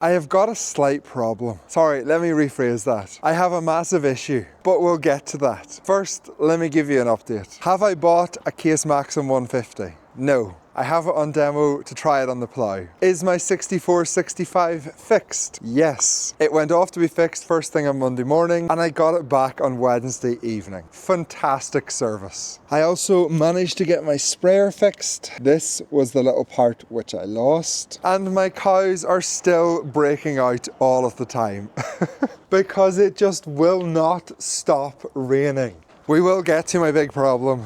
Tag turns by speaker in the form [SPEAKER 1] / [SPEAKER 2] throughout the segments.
[SPEAKER 1] I have got a slight problem. Sorry, let me rephrase that. I have a massive issue, but we'll get to that. First, let me give you an update. Have I bought a Case Maxxum 150? No. I have it on demo to try it on the plough. Is my 6465 fixed? Yes. It went off to be fixed first thing on Monday morning and I got it back on Wednesday evening. Fantastic service. I also managed to get my sprayer fixed. This was the little part which I lost. And my cows are still breaking out all of the time because it just will not stop raining. We will get to my big problem.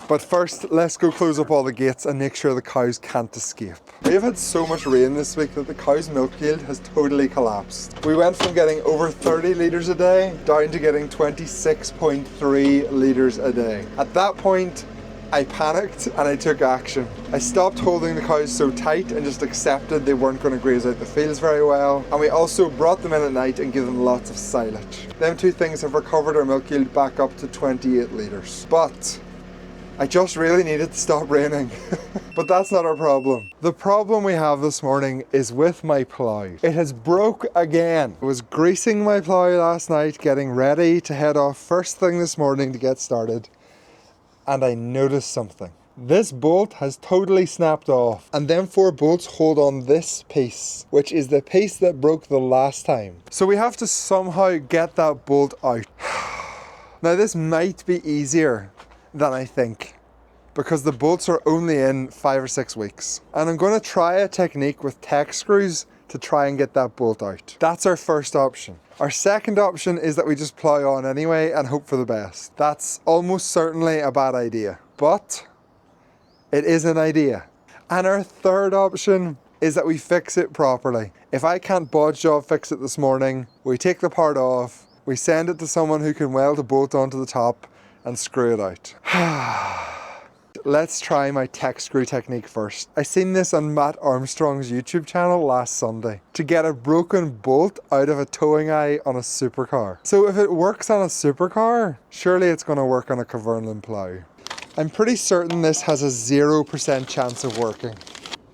[SPEAKER 1] But first, let's go close up all the gates and make sure the cows can't escape. We've had so much rain this week that the cow's milk yield has totally collapsed. We went from getting over 30 litres a day down to getting 26.3 litres a day. At that point, I panicked and I took action. I stopped holding the cows so tight and just accepted they weren't going to graze out the fields very well. And we also brought them in at night and gave them lots of silage. Them two things have recovered our milk yield back up to 28 litres. But I just really needed to stop raining. But that's not our problem. The problem we have this morning is with my plough. It has broke again. I was greasing my plough last night, getting ready to head off first thing this morning to get started. And I noticed something. This bolt has totally snapped off. And them 4 bolts hold on this piece, which is the piece that broke the last time. So we have to somehow get that bolt out. Now this might be easier than I think, because the bolts are only in 5 or 6 weeks. And I'm going to try a technique with tech screws to try and get that bolt out. That's our first option. Our second option is that we just plough on anyway and hope for the best. That's almost certainly a bad idea, but it is an idea. And our third option is that we fix it properly. If I can't bodge job fix it this morning, we take the part off, we send it to someone who can weld a bolt onto the top and screw it out. Let's try my tech screw technique first. I seen this on Matt Armstrong's YouTube channel last Sunday. To get a broken bolt out of a towing eye on a supercar. So if it works on a supercar, surely it's going to work on a Kverneland plough. I'm pretty certain this has a 0% chance of working.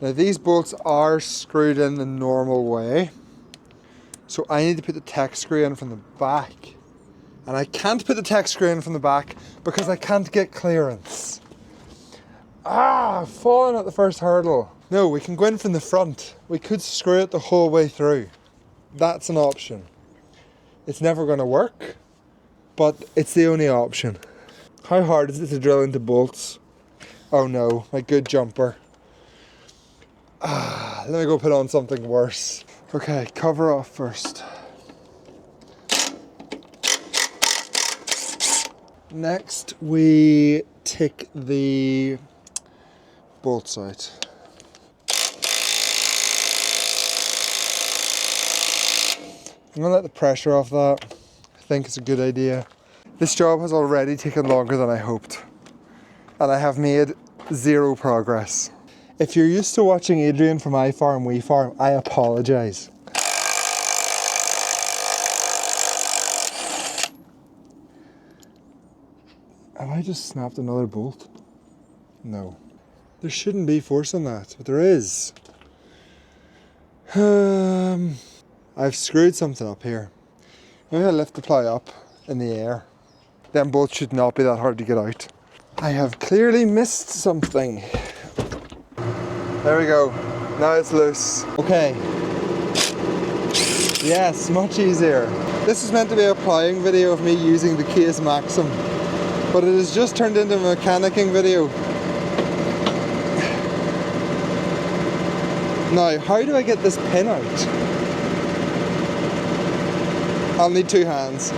[SPEAKER 1] Now these bolts are screwed in the normal way. So I need to put the tech screw in from the back. And I can't put the tech screw in from the back because I can't get clearance. I've fallen at the first hurdle. No, we can go in from the front. We could screw it the whole way through. That's an option. It's never going to work, but it's the only option. How hard is it to drill into bolts? Oh no, my good jumper. Let me go put on something worse. Okay, cover off first. Next, we take the bolts out. I'm going to let the pressure off that. I think it's a good idea. This job has already taken longer than I hoped, and I have made 0 progress. If you're used to watching Adrian from iFarm, We Farm, I apologise. Have I just snapped another bolt? No. There shouldn't be force on that, but there is. I've screwed something up here. Maybe I lift the plough up in the air. Them bolts should not be that hard to get out. I have clearly missed something. There we go. Now it's loose. Okay. Yes, much easier. This is meant to be a ploughing video of me using the Case Maxxum, but it has just turned into a mechanicking video. Now, how do I get this pin out? I'll need 2 hands.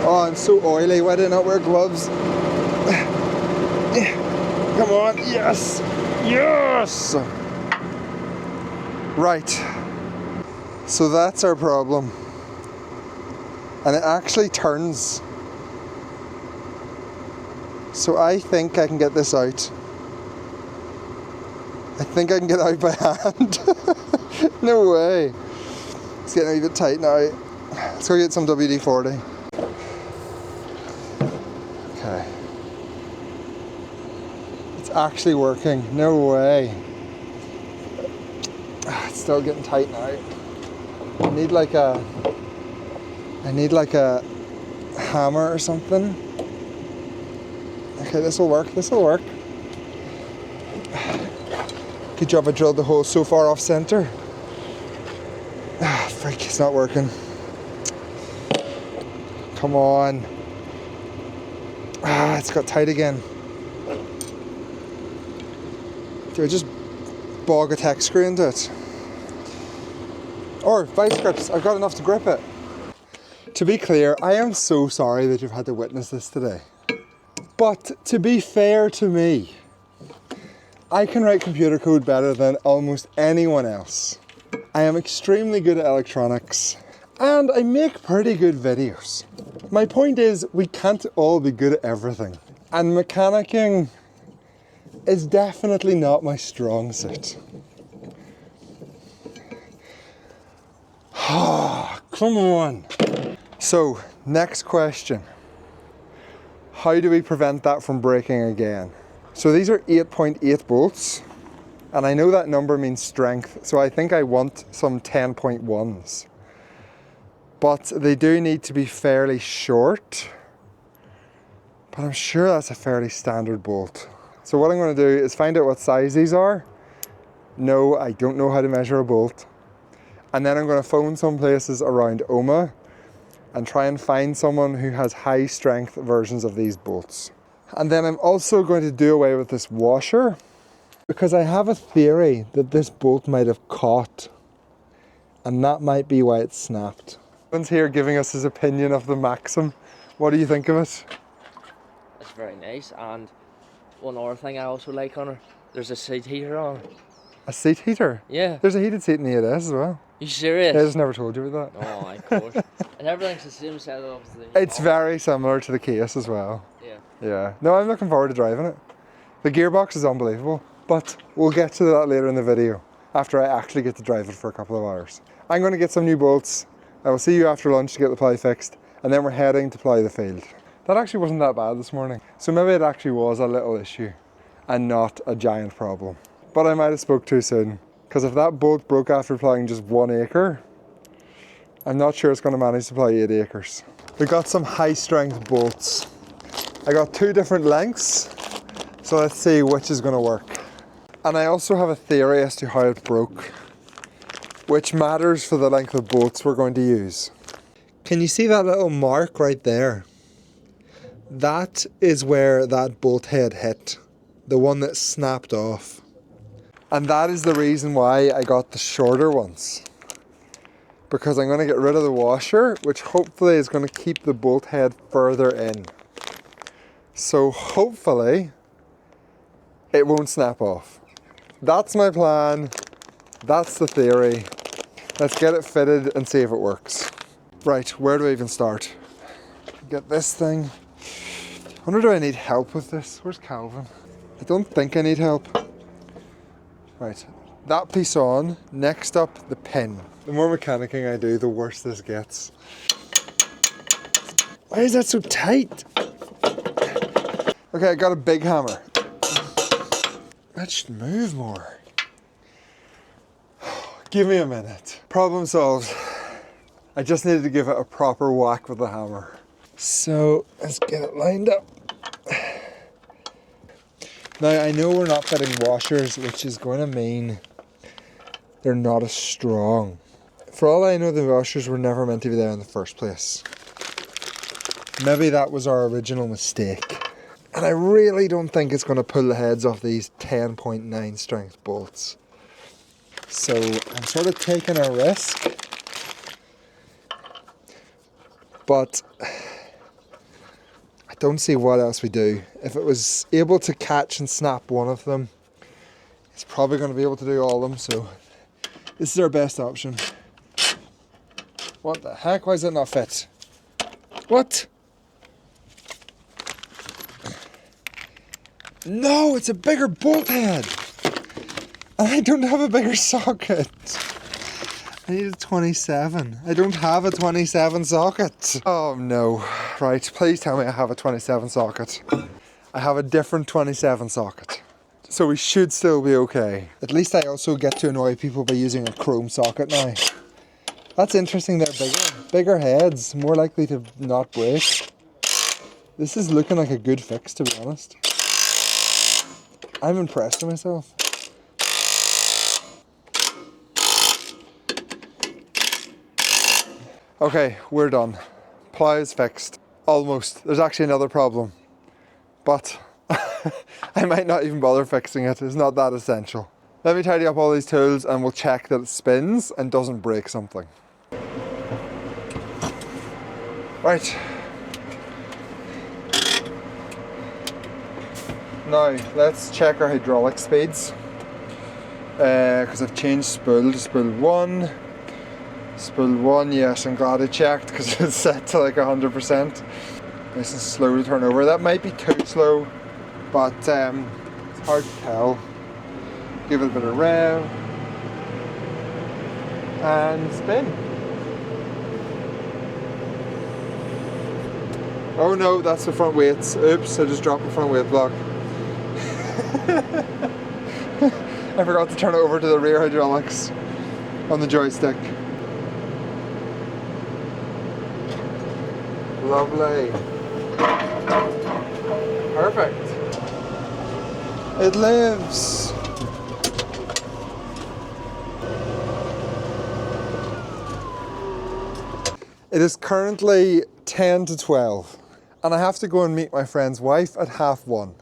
[SPEAKER 1] Oh, I'm so oily. Why did I not wear gloves? Come on, yes! Yes! Right. So that's our problem. And it actually turns. So I think I can get this out. I think I can get it out by hand. No way. It's getting a wee bit tight now. Let's go get some WD-40. Okay. It's actually working. No way. it's still getting tight now. I need like a hammer or something. Okay, this will work. Good job I drilled the hole so far off center. Ah, freak, it's not working. Come on. Ah, it's got tight again. Do I just bog a tech screw into it? Or vice grips, I've got enough to grip it. To be clear, I am so sorry that you've had to witness this today. But to be fair to me, I can write computer code better than almost anyone else. I am extremely good at electronics and I make pretty good videos. My point is, we can't all be good at everything. And mechanicking is definitely not my strong suit. Come on. So, next question. How do we prevent that from breaking again? So these are 8.8 bolts, and I know that number means strength, so I think I want some 10.1s. But they do need to be fairly short, but I'm sure that's a fairly standard bolt. So what I'm going to do is find out what size these are. No, I don't know how to measure a bolt. And then I'm going to phone some places around Oma and try and find someone who has high strength versions of these bolts. And then I'm also going to do away with this washer because I have a theory that this bolt might have caught and that might be why it snapped. One's here giving us his opinion of the Maxxum. What do you think of it?
[SPEAKER 2] It's very nice, and one other thing I also like on her, there's a seat heater on it.
[SPEAKER 1] A seat heater?
[SPEAKER 2] Yeah.
[SPEAKER 1] There's a heated seat in the 8S as well.
[SPEAKER 2] You serious?
[SPEAKER 1] I just never told you about that.
[SPEAKER 2] Oh, of course. And everything's the same setup as the...
[SPEAKER 1] It's very similar to the Case as well.
[SPEAKER 2] Yeah.
[SPEAKER 1] Yeah. No, I'm looking forward to driving it. The gearbox is unbelievable, but we'll get to that later in the video after I actually get to drive it for a couple of hours. I'm going to get some new bolts. I will see you after lunch to get the plough fixed, and then we're heading to plough the field. That actually wasn't that bad this morning. So maybe it actually was a little issue and not a giant problem. But I might have spoke too soon, because if that bolt broke after ploughing just 1 acre, I'm not sure it's going to manage to plough 8 acres. We got some high strength bolts. I got 2 different lengths, so let's see which is going to work. And I also have a theory as to how it broke, which matters for the length of bolts we're going to use. Can you see that little mark right there? That is where that bolt head hit, the one that snapped off. And that is the reason why I got the shorter ones. Because I'm going to get rid of the washer, which hopefully is going to keep the bolt head further in. So hopefully it won't snap off. That's my plan. That's the theory. Let's get it fitted and see if it works. Right, where do I even start? Get this thing. I wonder, do I need help with this? Where's Calvin? I don't think I need help. Right, that piece on. Next up, the pin. The more mechanicking I do, the worse this gets. Why is that so tight? Okay, I got a big hammer. That should move more. Give me a minute. Problem solved. I just needed to give it a proper whack with the hammer. So let's get it lined up. Now I know we're not fitting washers, which is going to mean they're not as strong. For all I know, the washers were never meant to be there in the first place. Maybe that was our original mistake. And I really don't think it's going to pull the heads off these 10.9 strength bolts. So I'm sort of taking a risk. But I don't see what else we do. If it was able to catch and snap one of them, it's probably going to be able to do all of them. So this is our best option. What the heck? Why does it not fit? What? No, it's a bigger bolt head. And I don't have a bigger socket. I need a 27. I don't have a 27 socket. Oh no. Right, please tell me I have a 27 socket. I have a different 27 socket. so we should still be okay. At least I also get to annoy people by using a chrome socket now. That's interesting, they're bigger heads, more likely to not break. This is looking like a good fix, to be honest. I'm impressed with myself. Okay, we're done. Plough is fixed. Almost. There's actually another problem. But I might not even bother fixing it. It's not that essential. Let me tidy up all these tools and we'll check that it spins and doesn't break something. Right. Now, let's check our hydraulic speeds. Because I've changed spool to spool 1. Spool 1, yes, I'm glad I checked because it's set to like 100%. Nice and slow to turn over. That might be too slow, but it's hard to tell. Give it a bit of rev. And spin. Oh no, that's the front weights. Oops, I just dropped the front weight block. I forgot to turn it over to the rear hydraulics on the joystick. Lovely. Perfect. It lives. It is currently 10 to 12 and I have to go and meet my friend's wife at 1:30.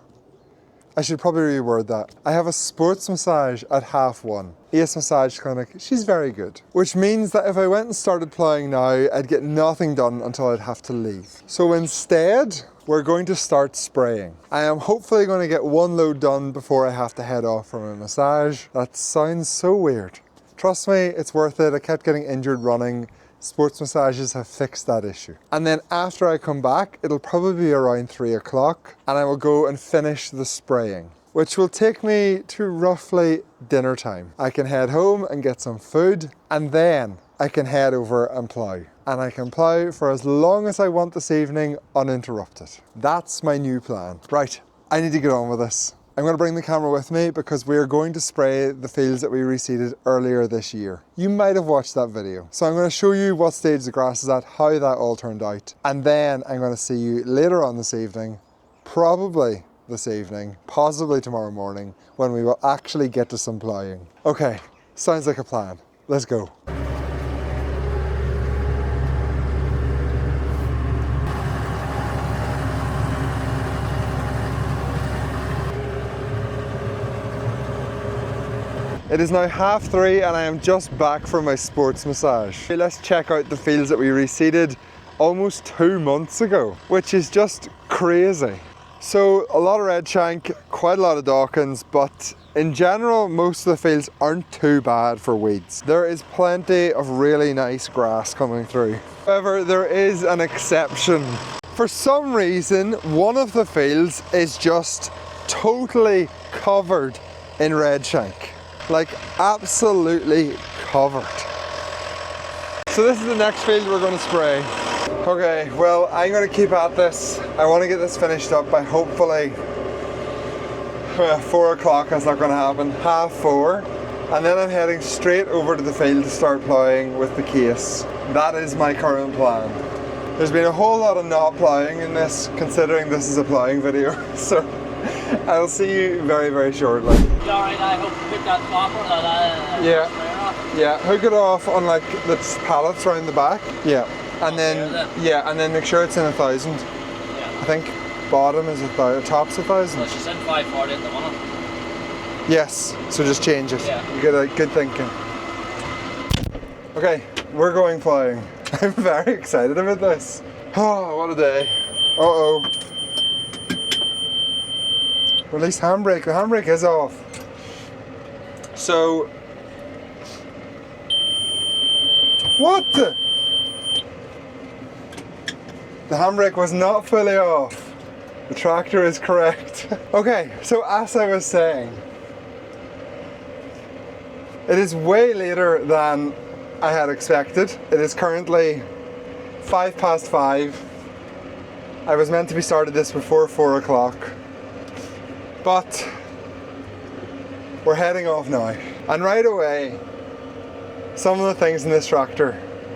[SPEAKER 1] I should probably reword that. I have a sports massage at 1:30. Ace Massage Clinic, she's very good. Which means that if I went and started ploughing now, I'd get nothing done until I'd have to leave. So instead, we're going to start spraying. I am hopefully going to get one load done before I have to head off for my massage. That sounds so weird. Trust me, it's worth it. I kept getting injured running. Sports massages have fixed that issue. And then after I come back, it'll probably be around 3 o'clock and I will go and finish the spraying, which will take me to roughly dinner time. I can head home and get some food and then I can head over and plough. And I can plough for as long as I want this evening uninterrupted. That's my new plan. Right, I need to get on with this. I'm going to bring the camera with me because we are going to spray the fields that we reseeded earlier this year. You might have watched that video. So I'm going to show you what stage the grass is at, how that all turned out. And then I'm going to see you later on this evening, probably this evening, possibly tomorrow morning, when we will actually get to some ploughing. Okay, sounds like a plan. Let's go. It is now 3:30 and I am just back from my sports massage. Okay, let's check out the fields that we reseeded almost 2 months ago, which is just crazy. So a lot of red shank, quite a lot of Dawkins, but in general, most of the fields aren't too bad for weeds. There is plenty of really nice grass coming through. However, there is an exception. For some reason, one of the fields is just totally covered in red shank. Like absolutely covered. So this is the next field we're going to spray. Okay, well, I'm going to keep at this. I want to get this finished up by hopefully 4 o'clock. That's not going to happen. 4:30. And then I'm heading straight over to the field to start ploughing with the Case. That is my current plan. There's been a whole lot of not ploughing in this, considering this is a ploughing video. So I'll see you very, very shortly.
[SPEAKER 2] You alright? I hope you put that top on that.
[SPEAKER 1] Yeah, hook it off on like the pallets around the back. Yeah, and then make sure it's in 1,000.
[SPEAKER 2] Yeah.
[SPEAKER 1] I think bottom is 1,000, top's 1,000.
[SPEAKER 2] Well, she's in 540 at the moment.
[SPEAKER 1] Yes, so just change it.
[SPEAKER 2] Yeah.
[SPEAKER 1] Good thinking. Okay, we're going ploughing. I'm very excited about this. Oh, what a day. Uh-oh. Release handbrake. The handbrake is off. So, what the? The handbrake was not fully off. The tractor is correct. Okay, so as I was saying, it is way later than I had expected. It is currently 5:05. I was meant to be started this before 4 o'clock. But we're heading off now. And right away, some of the things in this tractor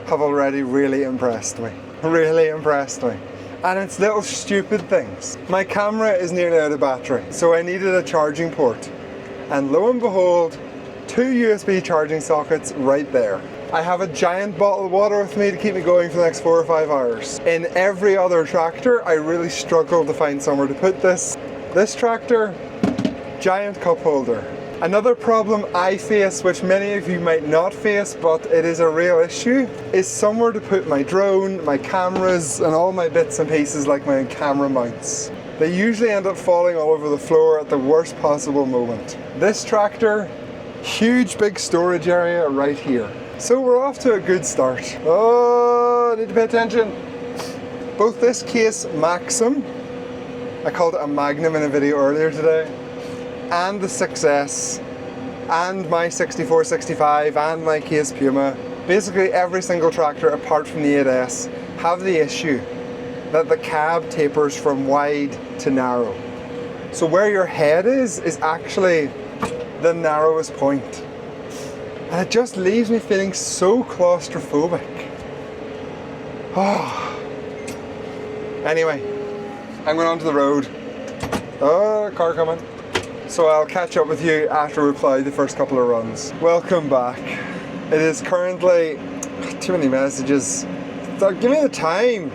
[SPEAKER 1] have already really impressed me. Really impressed me. And it's little stupid things. My camera is nearly out of battery, so I needed a charging port. And lo and behold, 2 USB charging sockets right there. I have a giant bottle of water with me to keep me going for the next 4 or 5 hours. In every other tractor, I really struggle to find somewhere to put this. This tractor, giant cup holder. Another problem I face, which many of you might not face, but it is a real issue, is somewhere to put my drone, my cameras, and all my bits and pieces like my camera mounts. They usually end up falling all over the floor at the worst possible moment. This tractor, huge big storage area right here. So we're off to a good start. Oh, I need to pay attention. Both this Case Maxxum, I called it a Magnum in a video earlier today, and the 6S, and my 6465, and my Case Puma, basically every single tractor apart from the 8S, have the issue that the cab tapers from wide to narrow. So where your head is actually the narrowest point. And it just leaves me feeling so claustrophobic. Oh. Anyway, I'm going onto the road. Oh, car coming. So I'll catch up with you after we plough the first couple of runs. Welcome back. It is currently, too many messages. Give me the time.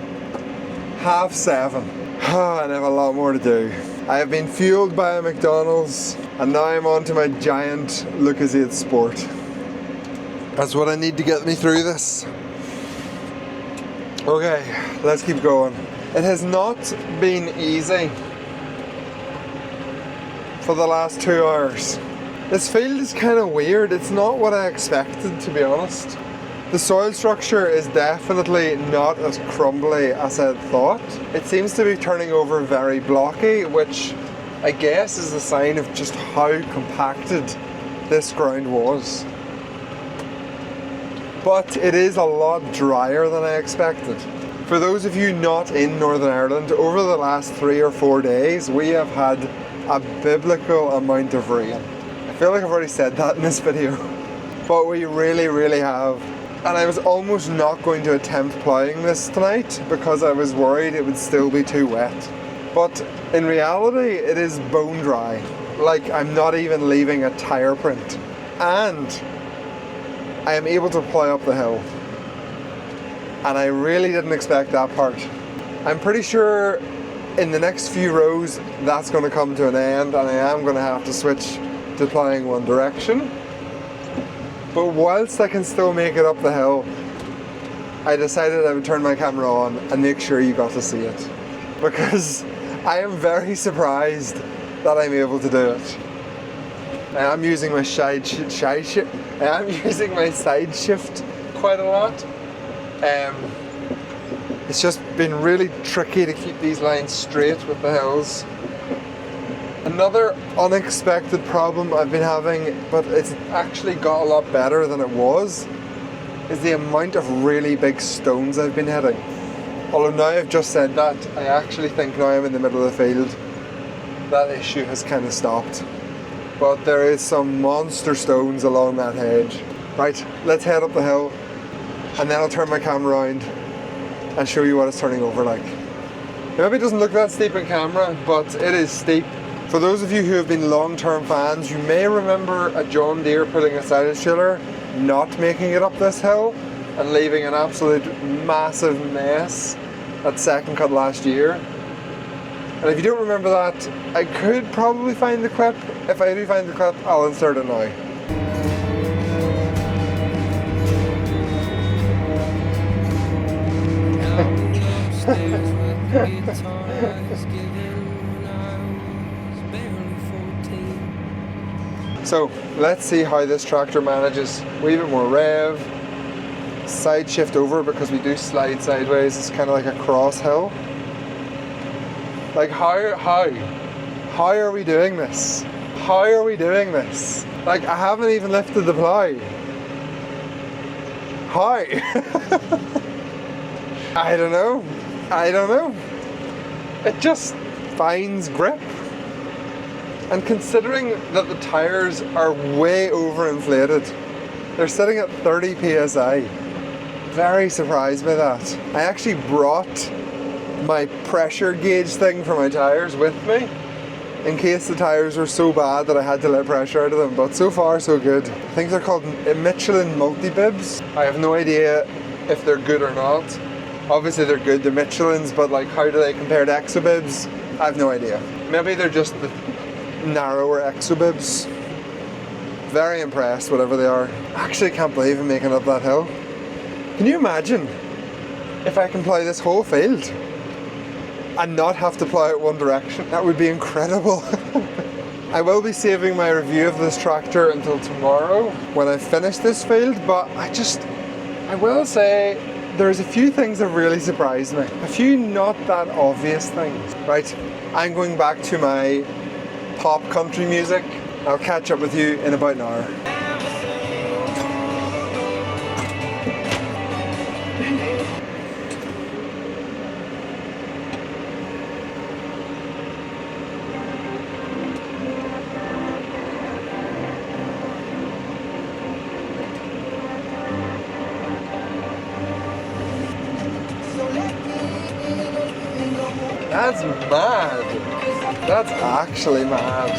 [SPEAKER 1] 7:30. And I have a lot more to do. I have been fueled by a McDonald's and now I'm on to my giant Lucozade Sport. That's what I need to get me through this. Okay, let's keep going. It has not been easy for the last 2 hours. This field is kind of weird. It's not what I expected, to be honest. The soil structure is definitely not as crumbly as I had thought. It seems to be turning over very blocky, which I guess is a sign of just how compacted this ground was. But it is a lot drier than I expected. For those of you not in Northern Ireland, over the last 3 or 4 days, we have had a biblical amount of rain. I feel like I've already said that in this video, but we really have. And I was almost not going to attempt ploughing this tonight because I was worried it would still be too wet. But in reality, it is bone dry. Like, I'm not even leaving a tire print. And I am able to plough up the hill. And I really didn't expect that part. I'm pretty sure in the next few rows that's going to come to an end and I am going to have to switch to ploughing one direction. But whilst I can still make it up the hill, I decided I would turn my camera on and make sure you got to see it. Because I am very surprised that I'm able to do it. I am using my side shift quite a lot. It's just been really tricky to keep these lines straight with the hills. Another unexpected problem I've been having, but it's actually got a lot better than it was, is the amount of really big stones I've been hitting. Although now I've just said that, I actually think now I'm in the middle of the field, that issue has kind of stopped. But there is some monster stones along that hedge. Right, let's head up the hill, and then I'll turn my camera around and show you what it's turning over like. Maybe it doesn't look that steep in camera, but it is steep. For those of you who have been long-term fans, you may remember a John Deere putting a silage trailer not making it up this hill and leaving an absolute massive mess at second cut last year. And if you don't remember that, I could probably find the clip. If I do find the clip, I'll insert it now. So let's see how this tractor manages. A wee bit more rev, side shift over because we do slide sideways. It's kind of like a cross hill. Like how are we doing this? How are we doing this? Like, I haven't even lifted the plough. How? I don't know. It just finds grip. And considering that the tires are way overinflated, they're sitting at 30 psi. Very surprised by that. I actually brought my pressure gauge thing for my tires with me in case the tires were so bad that I had to let pressure out of them, but so far so good. I think they're called Michelin multi-bibs. I have no idea if they're good or not. Obviously they're good, they're Michelins, but like how do they compare to Exobibs? I have no idea. Maybe they're just the narrower Exobibs. Very impressed, whatever they are. Actually can't believe I'm making up that hill. Can you imagine if I can plough this whole field and not have to plough it one direction? That would be incredible. I will be saving my review of this tractor until tomorrow when I finish this field, but I will say there's a few things that really surprised me. A few not that obvious things. Right, I'm going back to my pop country music. I'll catch up with you in about an hour. That's mad. That's actually mad.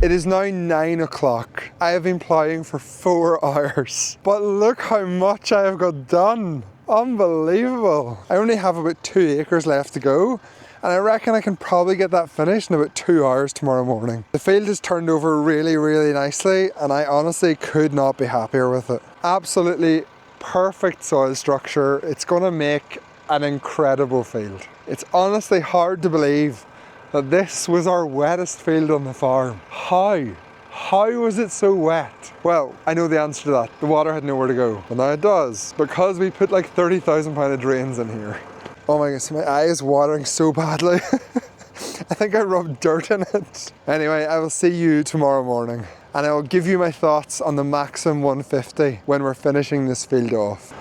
[SPEAKER 1] It is now 9 o'clock. I have been ploughing for 4 hours. But look how much I have got done. Unbelievable. I only have about 2 acres left to go, and I reckon I can probably get that finished in about 2 hours tomorrow morning. The field is turned over really, really nicely, and I honestly could not be happier with it. Absolutely perfect soil structure. It's gonna make an incredible field. It's honestly hard to believe that this was our wettest field on the farm. How was it so wet? Well, I know the answer to that. The water had nowhere to go. But now it does, because we put like 30,000 pound of drains in here. Oh my goodness, my eye is watering so badly. I think I rubbed dirt in it. Anyway, I will see you tomorrow morning, and I will give you my thoughts on the Maxxum 150 when we're finishing this field off.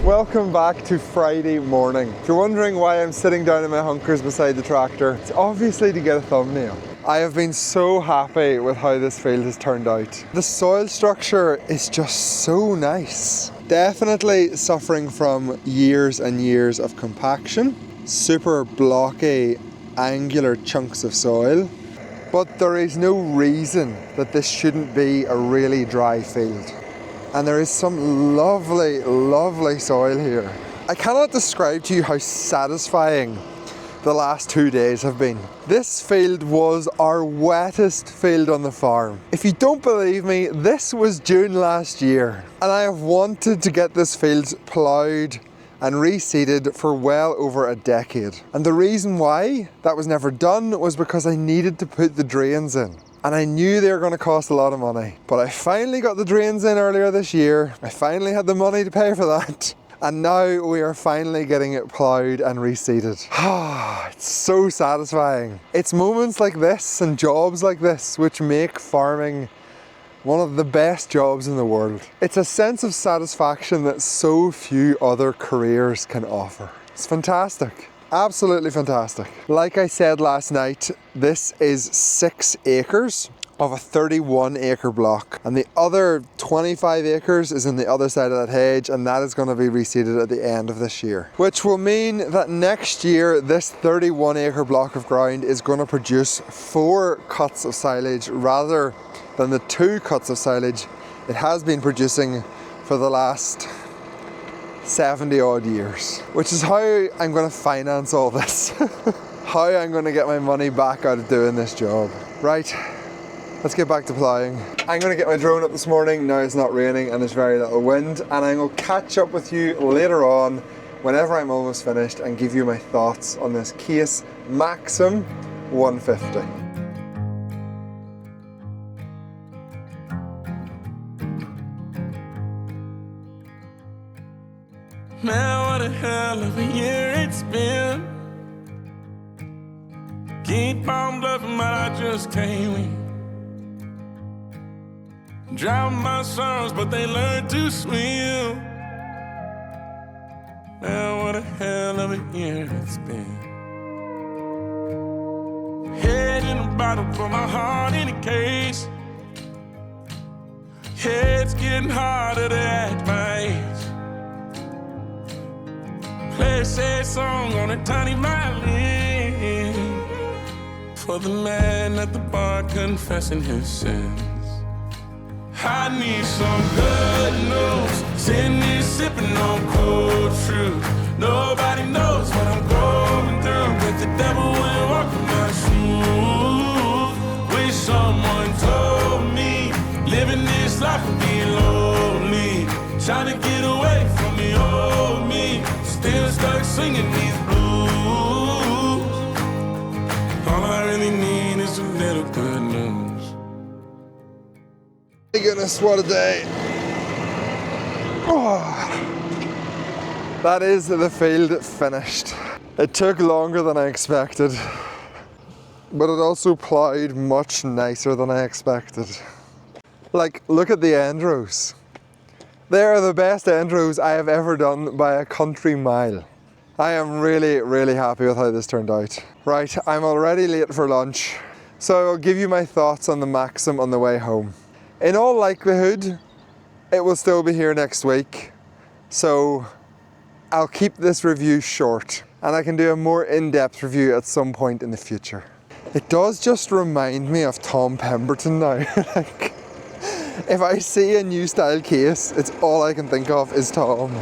[SPEAKER 1] Welcome back to Friday morning. If you're wondering why I'm sitting down in my hunkers beside the tractor, it's obviously to get a thumbnail. I have been so happy with how this field has turned out. The soil structure is just so nice. Definitely suffering from years and years of compaction, super blocky, angular chunks of soil, but there is no reason that this shouldn't be a really dry field. And there is some lovely, lovely soil here. I cannot describe to you how satisfying the last 2 days have been. This field was our wettest field on the farm. If you don't believe me, this was June last year, and I have wanted to get this field ploughed and reseeded for well over a decade. And the reason why that was never done was because I needed to put the drains in. And I knew they were going to cost a lot of money. But I finally got the drains in earlier this year. I finally had the money to pay for that. And now we are finally getting it ploughed and reseeded. It's so satisfying. It's moments like this and jobs like this which make farming one of the best jobs in the world. It's a sense of satisfaction that so few other careers can offer. It's fantastic. Absolutely fantastic. Like I said last night, this is 6 acres of a 31 acre block, and the other 25 acres is in the other side of that hedge, and that is going to be reseeded at the end of this year, which will mean that next year this 31 acre block of ground is going to produce 4 cuts of silage rather than the 2 cuts of silage it has been producing for the last 70 odd years, which is how I'm going to finance all this. How I'm going to get my money back out of doing this job. Right, let's get back to ploughing. I'm going to get my drone up this morning. Now it's not raining and there's very little wind, and I will catch up with you later on whenever I'm almost finished and give you my thoughts on this Case Maxxum 150.
[SPEAKER 3] Man, what a hell of a year it's been. Keep on bluffing, but I just can't win. Drown my sons, but they learn to swim. Man, what a hell of a year it's been. Head in a bottle, put my heart in a case. Yeah, it's getting harder to act my age. Play a sad song on a tiny violin for the man at the bar confessing his sins. I need some good news. Sitting here sipping on cold fruit. Nobody knows what I'm going through, but the devil will walk in my shoes. Wish someone told me living this life would be lonely. Trying to get away from the old me. Still stuck singing these blues. All I really need is a little good news.
[SPEAKER 1] My goodness, what a day. Oh, that is the field finished. It took longer than I expected, but it also ploughed much nicer than I expected. Like, look at the end rows. They are the best end rows I have ever done by a country mile. I am really, really happy with how this turned out. Right, I'm already late for lunch, so I'll give you my thoughts on the Maxxum on the way home. In all likelihood, it will still be here next week, so I'll keep this review short and I can do a more in-depth review at some point in the future. It does just remind me of Tom Pemberton now. Like, if I see a new style case, it's all I can think of is Tom.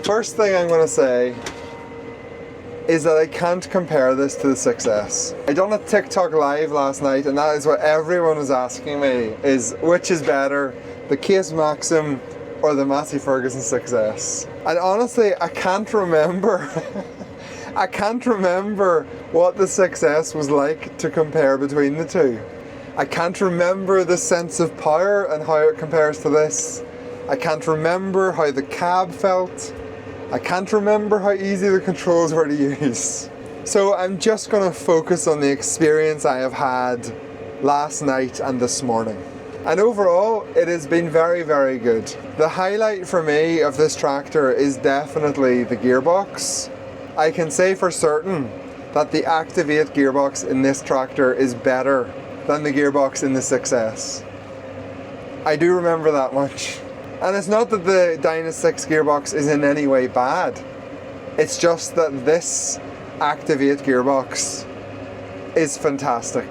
[SPEAKER 1] First thing I'm going to say is that I can't compare this to the 6S. I done a TikTok live last night and that is what everyone was asking me, is which is better, the Case Maxxum or the Massey Ferguson 6S. And honestly, I can't remember I can't remember what the 6S was like to compare between the two. I can't remember the sense of power and how it compares to this. I can't remember how the cab felt. I can't remember how easy the controls were to use. So I'm just going to focus on the experience I have had last night and this morning. And overall, it has been very, very good. The highlight for me of this tractor is definitely the gearbox. I can say for certain that the Activate gearbox in this tractor is better than the gearbox in the 6S. I do remember that much. And it's not that the Dyna 6 gearbox is in any way bad. It's just that this Activate gearbox is fantastic.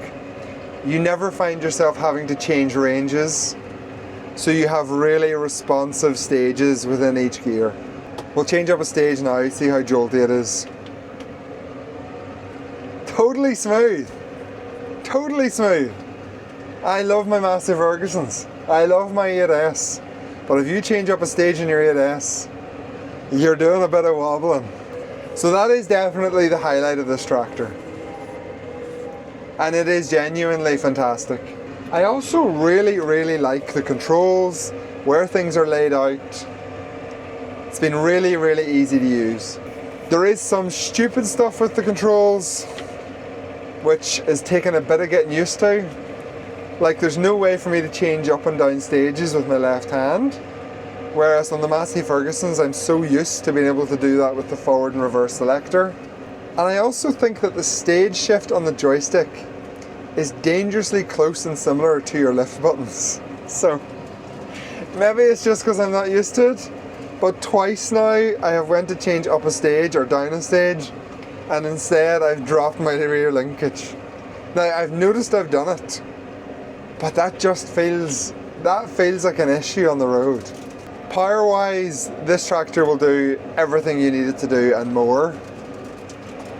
[SPEAKER 1] You never find yourself having to change ranges, so you have really responsive stages within each gear. We'll change up a stage now, see how jolty it is. Totally smooth. Totally smooth. I love my Massey Fergusons. I love my 8S. But if you change up a stage in your 8S, you're doing a bit of wobbling. So that is definitely the highlight of this tractor. And it is genuinely fantastic. I also really, really like the controls, where things are laid out. It's been really, really easy to use. There is some stupid stuff with the controls, which is taking a bit of getting used to. Like, there's no way for me to change up and down stages with my left hand, whereas on the Massey Fergusons I'm so used to being able to do that with the forward and reverse selector. And I also think that the stage shift on the joystick is dangerously close and similar to your lift buttons. So maybe it's just because I'm not used to it, but twice now I have went to change up a stage or down a stage, and instead I've dropped my rear linkage. Now I've noticed I've done it, but that feels like an issue on the road. Power wise, this tractor will do everything you need it to do and more.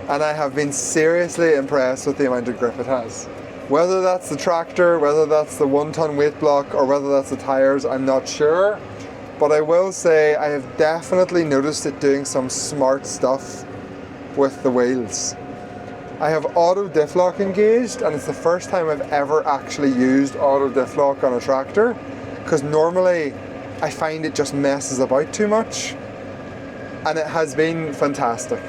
[SPEAKER 1] And I have been seriously impressed with the amount of grip it has. Whether that's the tractor, whether that's the 1-ton weight block, or whether that's the tyres, I'm not sure. But I will say I have definitely noticed it doing some smart stuff with the wheels. I have auto diff lock engaged, and it's the first time I've ever actually used auto diff lock on a tractor, because normally I find it just messes about too much, and it has been fantastic.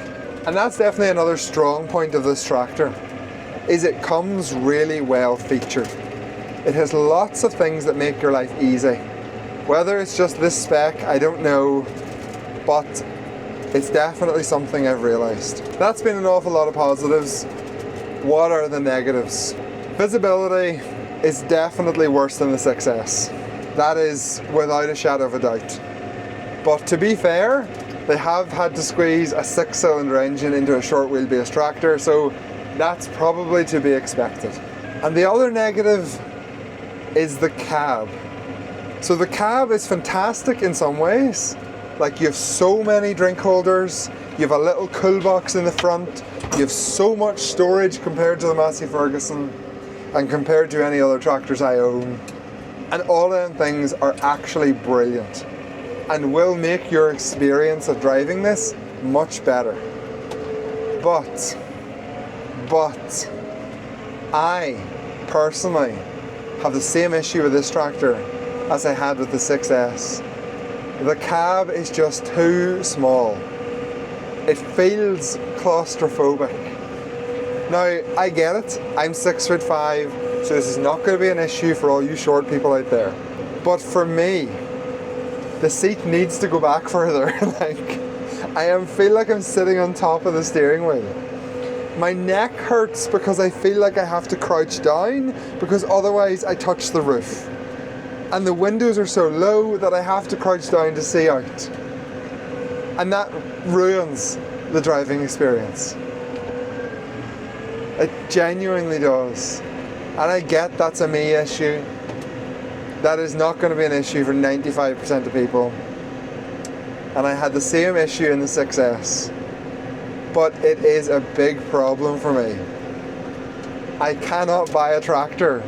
[SPEAKER 1] And that's definitely another strong point of this tractor, is it comes really well featured. It has lots of things that make your life easy. Whether it's just this spec, I don't know, but It's definitely something I've realised. That's been an awful lot of positives. What are the negatives? Visibility is definitely worse than the 6S. That is without a shadow of a doubt. But to be fair, they have had to squeeze a 6-cylinder engine into a short wheelbase tractor, so that's probably to be expected. And the other negative is the cab. So the cab is fantastic in some ways. Like, you have so many drink holders, you have a little cool box in the front, you have so much storage compared to the Massey Ferguson and compared to any other tractors I own. And all of them things are actually brilliant and will make your experience of driving this much better. But I personally have the same issue with this tractor as I had with the 6S. The cab is just too small. It feels claustrophobic. Now, I get it, I'm 6'5", so this is not going to be an issue for all you short people out there. But for me, the seat needs to go back further. I feel like I'm sitting on top of the steering wheel. My neck hurts because I feel like I have to crouch down because otherwise I touch the roof. And the windows are so low that I have to crouch down to see out. And that ruins the driving experience. It genuinely does. And I get that's a me issue. That is not going to be an issue for 95% of people. And I had the same issue in the 6S. But it is a big problem for me. I cannot buy a tractor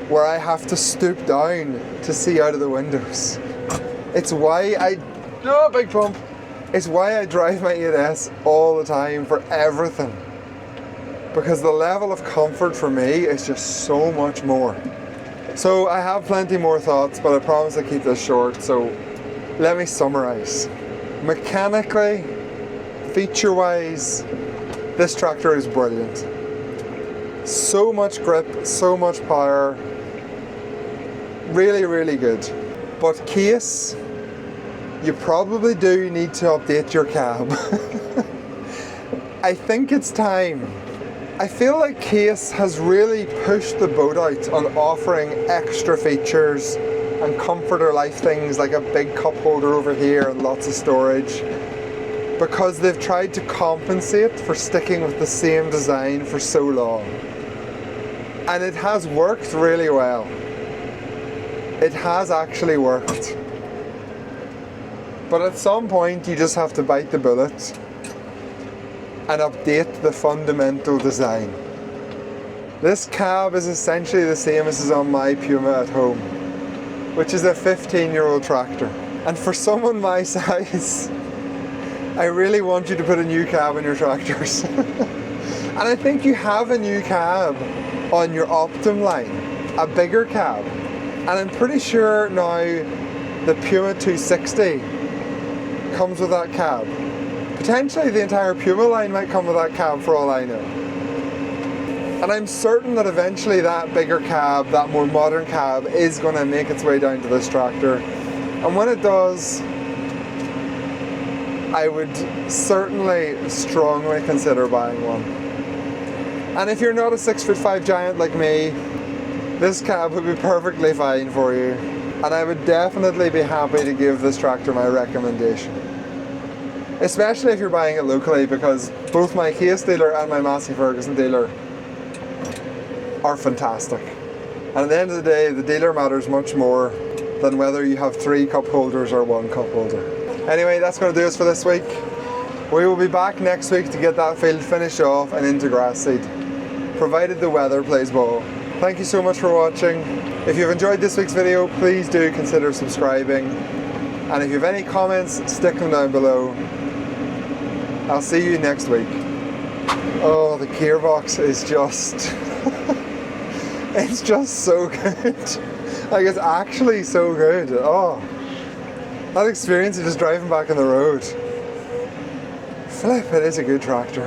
[SPEAKER 1] where I have to stoop down to see out of the windows. It's why big pump. It's why I drive my 8S all the time for everything. Because the level of comfort for me is just so much more. So I have plenty more thoughts, but I promise I'll keep this short, so let me summarise. Mechanically, feature-wise, this tractor is brilliant. So much grip, so much power, really, really good. But Case, you probably do need to update your cab. I think it's time. I feel like Case has really pushed the boat out on offering extra features and comforter life things like a big cup holder over here and lots of storage, because they've tried to compensate for sticking with the same design for so long. And it has worked really well. It has actually worked. But at some point you just have to bite the bullet and update the fundamental design. This cab is essentially the same as is on my Puma at home, which is a 15-year-old tractor. And for someone my size, I really want you to put a new cab in your tractors. And I think you have a new cab on your Optum line, a bigger cab. And I'm pretty sure now the Puma 260 comes with that cab. Potentially the entire Puma line might come with that cab for all I know. And I'm certain that eventually that bigger cab, that more modern cab, is going to make its way down to this tractor. And when it does, I would certainly strongly consider buying one. And if you're not a 6'5" giant like me, this cab would be perfectly fine for you. And I would definitely be happy to give this tractor my recommendation. Especially if you're buying it locally, because both my Case dealer and my Massey Ferguson dealer are fantastic. And at the end of the day, the dealer matters much more than whether you have 3 cup holders or 1 cup holder. Anyway, that's going to do us for this week. We will be back next week to get that field finished off and into grass seed, provided the weather plays ball. Thank you so much for watching. If you've enjoyed this week's video, please do consider subscribing. And if you have any comments, stick them down below. I'll see you next week. Oh, the gearbox is just... it's just so good. Like, it's actually so good. Oh, that experience of just driving back on the road. Flip, it is a good tractor.